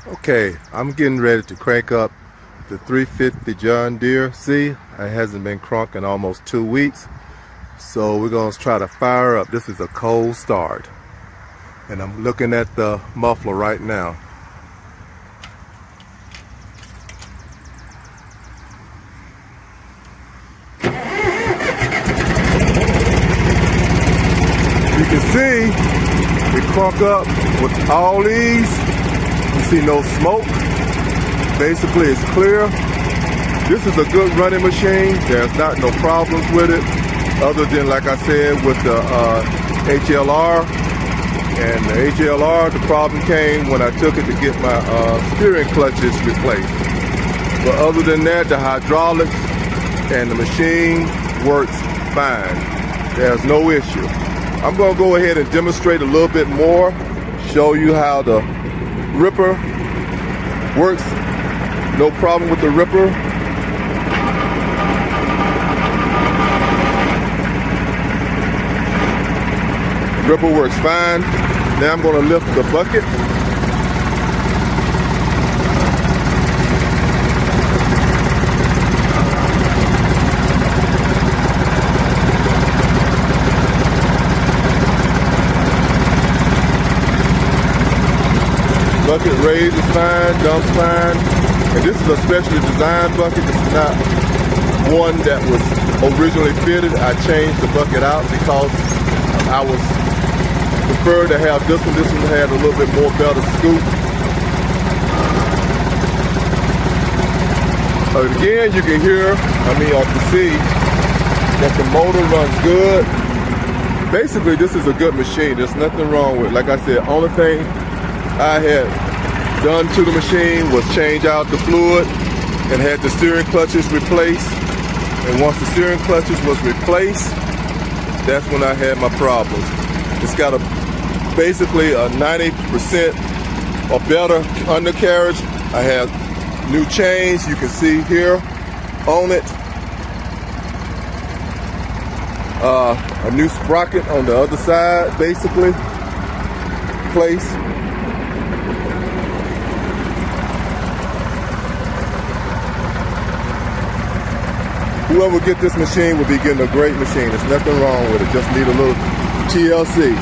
Okay, I'm getting ready to crank up the 350 John Deere. See, it hasn't been cranked in almost 2 weeks. So we're going to try to fire up. This is a cold start. And I'm looking at the muffler right now. You can see we crank up with all these. You see no smoke. Basically it's clear. This is a good running machine. There's not no problems with it, other than, like I said, with the HLR. And the HLR, the problem came when I took it to get my steering clutches replaced. But other than that, the hydraulics and the machine works fine. There's no issue. I'm going to go ahead and demonstrate a little bit more, show you how the ripper works. No problem with the ripper. Ripper works fine. Now I'm going to lift the bucket. Bucket raise is fine, dumps fine. And this is a specially designed bucket. This is not one that was originally fitted. I changed the bucket out because I was preferred to have this one. This one had a little bit more better scoop. Again, you can hear, or can see that the motor runs good. Basically, this is a good machine. There's nothing wrong with it. Like I said, only thing I had done to the machine was change out the fluid and had the steering clutches replaced. And once the steering clutches was replaced, that's when I had my problems. It's got basically a 90% or better undercarriage. I have new chains, you can see here on it. A new sprocket on the other side, basically placed. Whoever get this machine will be getting a great machine. There's nothing wrong with it. Just need a little TLC.